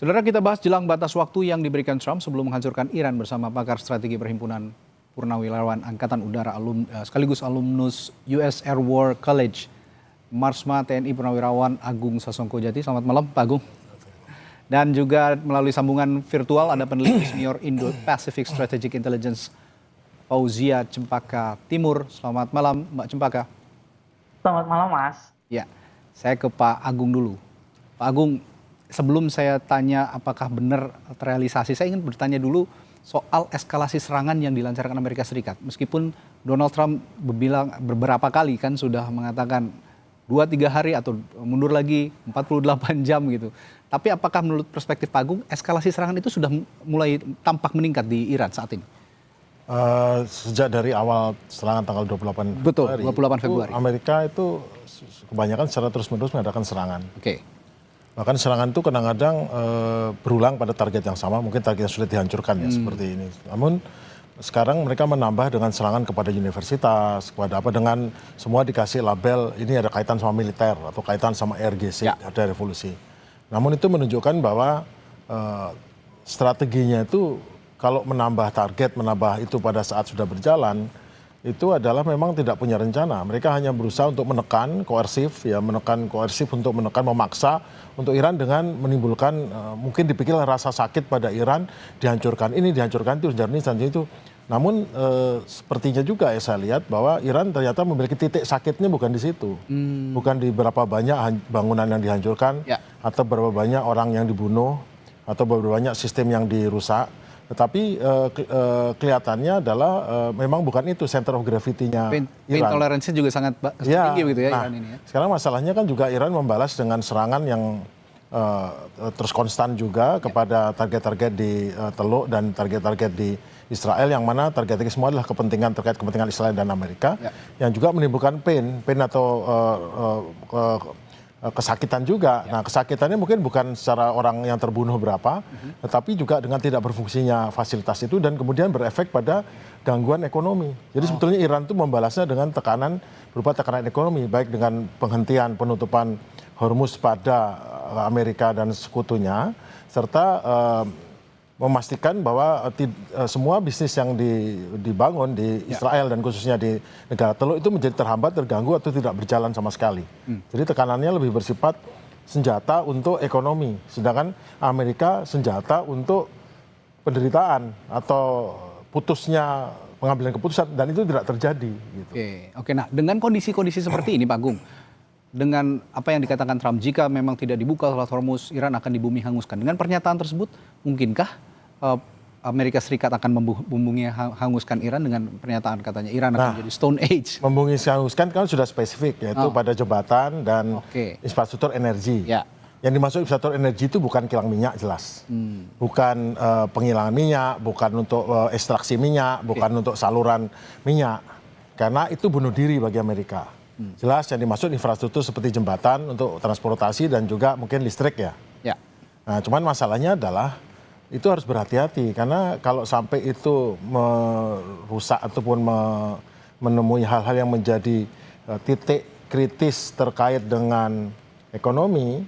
Saudara, kita bahas jelang batas waktu yang diberikan Trump sebelum menghancurkan Iran bersama pakar strategi Perhimpunan Purnawirawan Angkatan Udara sekaligus alumnus US Air War College, Marsma TNI Purnawirawan Agung Sasongko Jati. Selamat malam, Pak Agung. Dan juga melalui sambungan virtual ada peneliti senior Indo-Pacific Strategic Intelligence Fauzia Cempaka Timur. Selamat malam, Mbak Cempaka. Selamat malam, Mas. Ya, saya ke Pak Agung dulu. Pak Agung, sebelum saya tanya apakah benar terrealisasi, saya ingin bertanya dulu soal eskalasi serangan yang dilancarkan Amerika Serikat. Meskipun Donald Trump beberapa kali kan sudah mengatakan 2-3 hari atau mundur lagi 48 jam gitu. Tapi apakah menurut perspektif Pak Agung, eskalasi serangan itu sudah mulai tampak meningkat di Iran saat ini? Sejak dari awal serangan tanggal 28 Betul, Februari, 28 Februari. Amerika itu kebanyakan secara terus-menerus mengadakan serangan. Oke. Bahkan serangan itu kadang-kadang berulang pada target yang sama, mungkin target yang sudah dihancurkan ya seperti ini. Namun sekarang mereka menambah dengan serangan kepada universitas, kepada apa, dengan semua dikasih label ini ada kaitan sama militer atau kaitan sama RGC, ada revolusi. Namun itu menunjukkan bahwa strateginya itu kalau menambah target, menambah itu pada saat sudah berjalan, itu adalah memang tidak punya rencana. Mereka hanya berusaha untuk menekan koersif, untuk menekan, memaksa untuk Iran dengan menimbulkan mungkin dipikir rasa sakit pada Iran, dihancurkan ini, dihancurkan itu, dan itu. Namun sepertinya juga ya saya lihat bahwa Iran ternyata memiliki titik sakitnya bukan di situ, bukan di berapa banyak bangunan yang dihancurkan, atau berapa banyak orang yang dibunuh, atau berapa banyak sistem yang dirusak. Tetapi kelihatannya adalah memang bukan itu center of gravity-nya Iran. Pain tolerance juga sangat tinggi begitu ya, Iran ini ya. Sekarang masalahnya kan juga Iran membalas dengan serangan yang terus konstan juga kepada target-target di Teluk dan target-target di Israel, yang mana target-target semua adalah terkait kepentingan Israel dan Amerika, yang juga menimbulkan pain atau kesakitan juga. Nah, kesakitannya mungkin bukan secara orang yang terbunuh berapa, tetapi juga dengan tidak berfungsinya fasilitas itu dan kemudian berefek pada gangguan ekonomi. Jadi sebetulnya Iran itu membalasnya dengan tekanan berupa tekanan ekonomi, baik dengan penghentian penutupan Hormuz pada Amerika dan sekutunya, serta memastikan bahwa semua bisnis yang dibangun di Israel dan khususnya di negara Teluk itu menjadi terhambat, terganggu atau tidak berjalan sama sekali. Jadi tekanannya lebih bersifat senjata untuk ekonomi, sedangkan Amerika senjata untuk penderitaan atau putusnya pengambilan keputusan, dan itu tidak terjadi. Gitu. Oke. Nah, dengan kondisi-kondisi seperti ini, Pak Agung, dengan apa yang dikatakan Trump, jika memang tidak dibuka Selat Hormuz, Iran akan dibumi hanguskan. Dengan pernyataan tersebut, mungkinkah Amerika Serikat akan membumi hanguskan Iran dengan pernyataan katanya Iran akan jadi Stone Age? Membumi hanguskan kan sudah spesifik, yaitu pada jembatan dan infrastruktur energi. Yang dimaksud infrastruktur energi itu bukan kilang minyak jelas, bukan penghilangan minyak, bukan untuk ekstraksi minyak, bukan untuk saluran minyak, karena itu bunuh diri bagi Amerika. Jelas yang dimaksud infrastruktur seperti jembatan untuk transportasi dan juga mungkin listrik ya. Nah, cuman masalahnya adalah itu harus berhati-hati, karena kalau sampai itu merusak ataupun menemui hal-hal yang menjadi titik kritis terkait dengan ekonomi,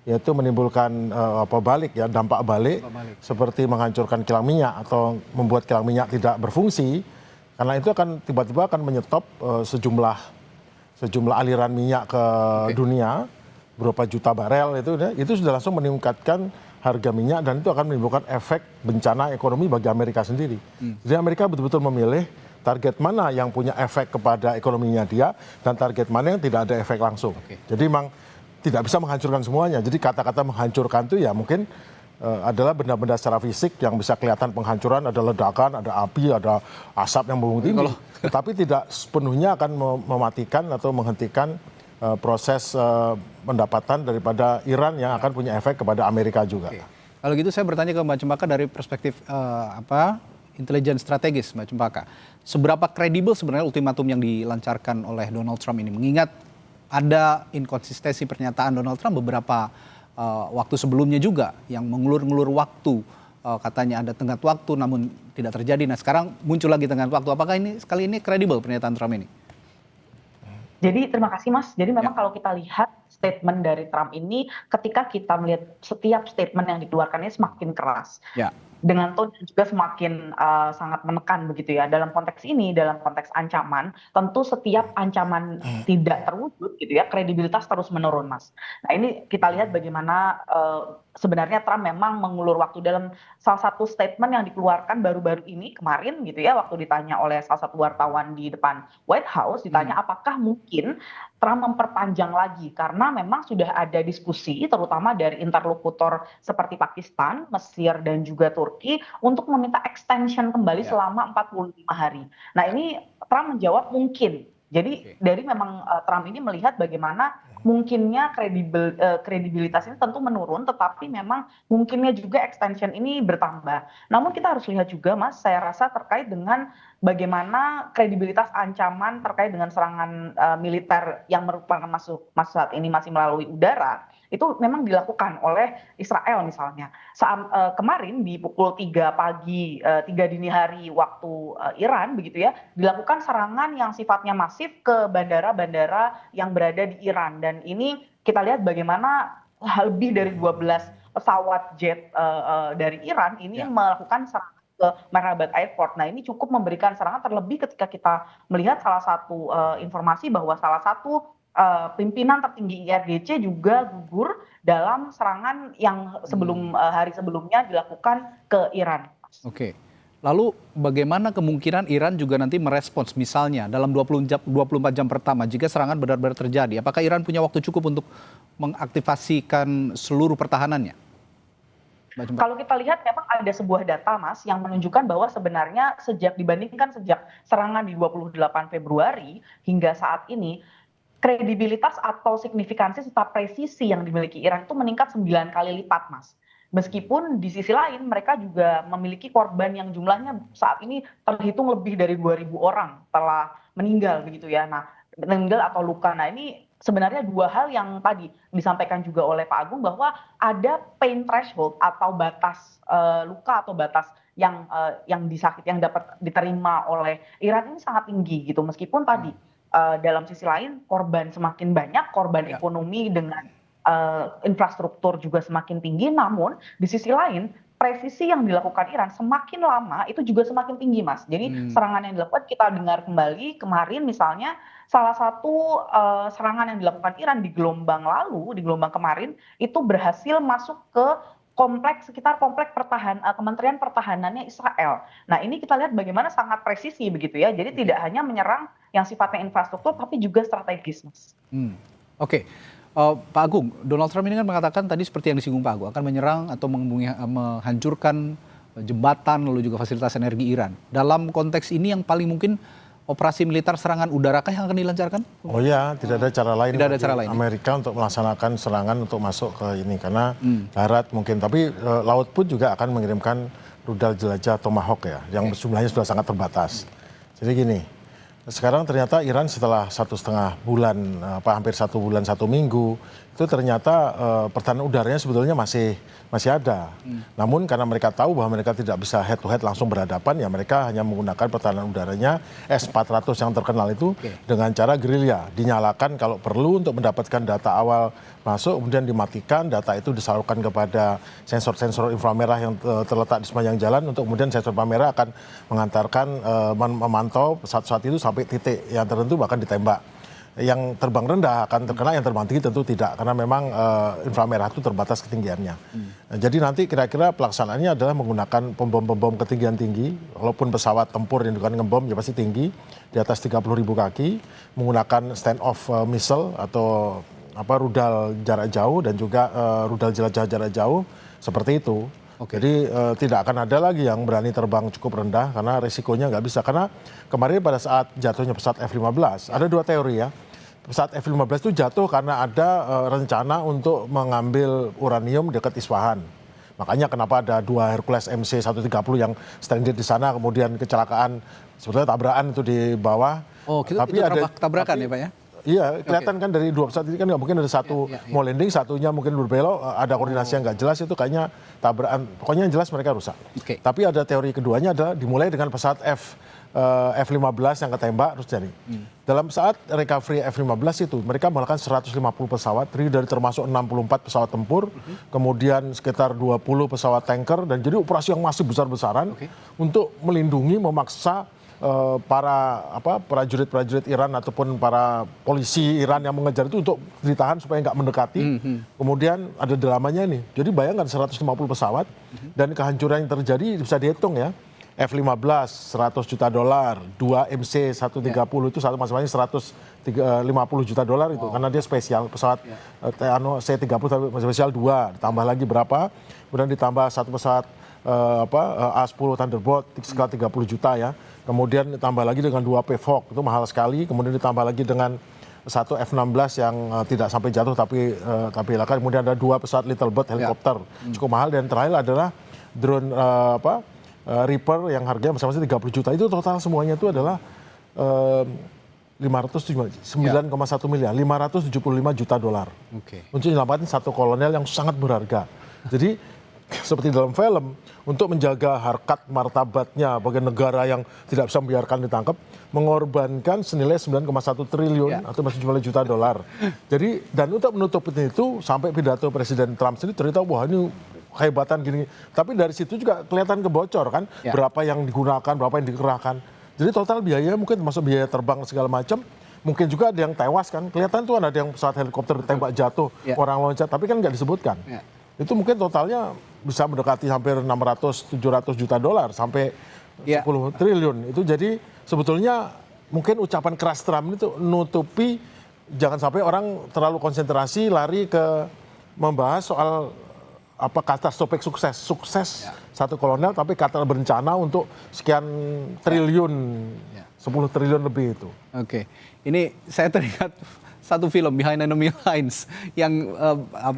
yaitu menimbulkan dampak balik seperti menghancurkan kilang minyak atau membuat kilang minyak tidak berfungsi, karena itu akan tiba-tiba akan menyetop sejumlah aliran minyak ke dunia, berapa juta barel itu sudah langsung meningkatkan harga minyak, dan itu akan menimbulkan efek bencana ekonomi bagi Amerika sendiri. Jadi Amerika betul-betul memilih target mana yang punya efek kepada ekonominya dia, dan target mana yang tidak ada efek langsung. Jadi memang tidak bisa menghancurkan semuanya. Jadi kata-kata menghancurkan itu ya mungkin adalah benda-benda secara fisik yang bisa kelihatan penghancuran, ada ledakan, ada api, ada asap yang membumbung tinggi. Tetapi tidak sepenuhnya akan mematikan atau menghentikan proses pendapatan daripada Iran yang akan punya efek kepada Amerika juga. Kalau gitu saya bertanya ke Mbak Cempaka dari perspektif intelijen strategis, Mbak Cempaka. Seberapa kredibel sebenarnya ultimatum yang dilancarkan oleh Donald Trump ini? Mengingat ada inkonsistensi pernyataan Donald Trump beberapa waktu sebelumnya juga yang mengulur-ngulur waktu. Katanya ada tenggat waktu namun tidak terjadi. Nah, sekarang muncul lagi tenggat waktu. Apakah kali ini kredibel pernyataan Trump ini? Jadi terima kasih, Mas. Jadi memang kalau kita lihat statement dari Trump ini ketika kita melihat setiap statement yang dikeluarkannya semakin keras. Ya. Dengan tone yang juga semakin sangat menekan begitu ya. Dalam konteks ini, dalam konteks ancaman, tentu setiap ancaman tidak terwujud gitu ya, kredibilitas terus menurun, Mas. Nah, ini kita lihat bagaimana sebenarnya Trump memang mengulur waktu dalam salah satu statement yang dikeluarkan baru-baru ini kemarin gitu ya, waktu ditanya oleh salah satu wartawan di depan White House, ditanya apakah mungkin Trump memperpanjang lagi karena memang sudah ada diskusi terutama dari interlokutor seperti Pakistan, Mesir dan juga Turki untuk meminta extension kembali selama 45 hari. Nah, ini Trump menjawab mungkin. Jadi dari memang Trump ini melihat bagaimana mungkinnya kredibilitas ini tentu menurun, tetapi memang mungkinnya juga extension ini bertambah. Namun kita harus lihat juga, Mas, saya rasa terkait dengan bagaimana kredibilitas ancaman terkait dengan serangan militer yang merupakan masuk saat ini masih melalui udara, itu memang dilakukan oleh Israel misalnya. Saat kemarin di pukul 3 pagi, 3 dini hari waktu Iran begitu ya, dilakukan serangan yang sifatnya masif ke bandara-bandara yang berada di Iran. Dan ini kita lihat bagaimana lebih dari 12 pesawat jet dari Iran ini melakukan serangan ke Mehrabad Airport. Nah, ini cukup memberikan serangan, terlebih ketika kita melihat salah satu informasi bahwa salah satu pimpinan tertinggi IRGC juga gugur dalam serangan yang hari sebelumnya dilakukan ke Iran. Oke. Lalu bagaimana kemungkinan Iran juga nanti merespons misalnya dalam 24 jam pertama jika serangan benar-benar terjadi? Apakah Iran punya waktu cukup untuk mengaktifasikan seluruh pertahanannya? Kalau kita lihat memang ada sebuah data, Mas, yang menunjukkan bahwa sebenarnya dibandingkan sejak serangan di 28 Februari hingga saat ini, kredibilitas atau signifikansi serta presisi yang dimiliki Iran itu meningkat 9 kali lipat, Mas. Meskipun di sisi lain mereka juga memiliki korban yang jumlahnya saat ini terhitung lebih dari 2.000 orang telah meninggal begitu ya. Nah, meninggal atau luka. Nah, ini sebenarnya dua hal yang tadi disampaikan juga oleh Pak Agung bahwa ada pain threshold atau batas luka atau batas yang dapat diterima oleh Iran ini sangat tinggi gitu. Meskipun tadi dalam sisi lain korban semakin banyak, korban ekonomi dengan infrastruktur juga semakin tinggi, namun di sisi lain presisi yang dilakukan Iran semakin lama itu juga semakin tinggi, Mas. Jadi serangan yang dilakukan kita dengar kembali kemarin misalnya salah satu serangan yang dilakukan Iran di gelombang kemarin itu berhasil masuk ke sekitar kompleks Kementerian Pertahanannya Israel. Nah, ini kita lihat bagaimana sangat presisi begitu ya. Jadi tidak hanya menyerang yang sifatnya infrastruktur tapi juga strategis, Mas. Oke. Pak Agung, Donald Trump ini kan mengatakan tadi seperti yang disinggung Pak Agung akan menyerang atau menghancurkan jembatan lalu juga fasilitas energi Iran. Dalam konteks ini yang paling mungkin operasi militer serangan udarakah yang akan dilancarkan? Oh ya, tidak ada cara lain. Tidak ada cara lain. Amerika untuk melaksanakan serangan untuk masuk ke ini karena darat mungkin, tapi laut pun juga akan mengirimkan rudal jelajah Tomahawk ya, yang jumlahnya sudah sangat terbatas. Jadi gini, sekarang ternyata Iran setelah 1,5 bulan, hampir 1 bulan 1 minggu, itu ternyata pertahanan udaranya sebetulnya masih ada. Namun karena mereka tahu bahwa mereka tidak bisa head to head langsung berhadapan, ya mereka hanya menggunakan pertahanan udaranya S-400 yang terkenal itu dengan cara gerilya. Dinyalakan kalau perlu untuk mendapatkan data awal masuk, kemudian dimatikan, data itu disalurkan kepada sensor-sensor inframerah yang terletak di sepanjang jalan, untuk kemudian sensor inframerah akan mengantarkan, memantau pesawat-pesawat itu sampai titik yang tertentu bahkan ditembak. Yang terbang rendah akan terkena, yang terbang tinggi tentu tidak, karena memang inframerah itu terbatas ketinggiannya. Nah, jadi nanti kira-kira pelaksanaannya adalah menggunakan pembom ketinggian tinggi, walaupun pesawat tempur yang dengan ngebom ya pasti tinggi, di atas 30.000 kaki, menggunakan stand-off missile atau rudal jarak jauh dan juga rudal jelajah jarak jauh seperti itu. Jadi tidak akan ada lagi yang berani terbang cukup rendah karena risikonya nggak bisa. Karena kemarin pada saat jatuhnya pesawat F-15, ada dua teori ya. Pesawat F-15 itu jatuh karena ada rencana untuk mengambil uranium dekat Isfahan. Makanya kenapa ada 2 Hercules MC-130 yang stranded di sana, kemudian kecelakaan, sebetulnya tabrakan itu di bawah. Oh, tapi itu ada tabrakan ya Pak ya? Iya, kelihatan kan dari dua pesawat ini kan nggak mungkin ada satu mau landing, satunya mungkin berbelok, ada koordinasi yang nggak jelas, itu kayaknya tabrakan. Pokoknya yang jelas mereka rusak. Tapi ada teori keduanya adalah dimulai dengan pesawat F-15 yang ketembak terus jadi. Dalam saat recovery F-15 itu mereka melakukan 150 pesawat, terdiri dari termasuk 64 pesawat tempur, kemudian sekitar 20 pesawat tanker, dan jadi operasi yang masih besar-besaran untuk melindungi, memaksa para prajurit-prajurit Iran ataupun para polisi Iran yang mengejar itu untuk ditahan supaya nggak mendekati. Kemudian ada dramanya nih. Jadi bayangkan 150 pesawat dan kehancuran yang terjadi bisa dihitung ya. F-15 $100 juta, 2 MC-130 itu satu masing-masing $150 juta itu karena dia spesial pesawat C-30 tapi spesial 2, ditambah lagi berapa, kemudian ditambah satu pesawat A-10 Thunderbolt skala 30 juta ya, kemudian ditambah lagi dengan 2 Pevok itu mahal sekali, kemudian ditambah lagi dengan satu F-16 yang tidak sampai jatuh tapi hilangkan, kemudian ada 2 pesawat Little Bird helikopter cukup mahal, dan terakhir adalah drone Reaper yang harganya masing-masing 30 juta. Itu total semuanya itu adalah 9,1 miliar, 575 juta dolar. Untuk menyelamatkan satu kolonel yang sangat berharga. Jadi seperti dalam film, untuk menjaga harkat martabatnya bagi negara yang tidak bisa membiarkan ditangkap, mengorbankan senilai 9,1 triliun atau masih jumlah juta dolar. Jadi, dan untuk menutup itu sampai pidato Presiden Trump sendiri cerita, wah ini kehebatan gini. Tapi dari situ juga kelihatan kebocor kan, berapa yang digunakan, berapa yang dikerahkan. Jadi total biaya mungkin termasuk biaya terbang segala macam. Mungkin juga ada yang tewas kan, kelihatan tuh ada yang pesawat helikopter ditembak jatuh, orang loncat, tapi kan nggak disebutkan. Itu mungkin totalnya bisa mendekati hampir 600-700 juta dolar sampai 10 triliun. Itu jadi sebetulnya mungkin ucapan keras Trump itu nutupi jangan sampai orang terlalu konsentrasi lari ke membahas soal katastrofik sukses satu kolonel, tapi kata berencana untuk sekian triliun, 10 triliun lebih itu. Oke, ini saya teringat satu film Behind Enemy Lines yang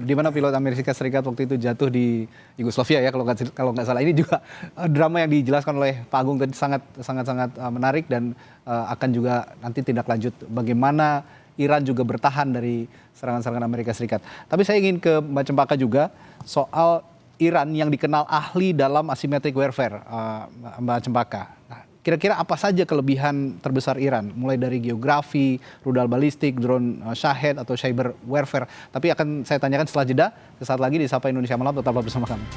di mana pilot Amerika Serikat waktu itu jatuh di Yugoslavia ya kalau nggak salah. Ini juga drama yang dijelaskan oleh Pak Agung tadi sangat menarik, dan akan juga nanti tindak lanjut bagaimana Iran juga bertahan dari serangan-serangan Amerika Serikat. Tapi saya ingin ke Mbak Cempaka juga soal Iran yang dikenal ahli dalam asymmetric warfare, Mbak Cempaka. Nah, kira-kira apa saja kelebihan terbesar Iran? Mulai dari geografi, rudal balistik, drone Shahed atau cyber warfare. Tapi akan saya tanyakan setelah jeda. Sesaat lagi di Sapa Indonesia Malam, tetaplah bersama kami.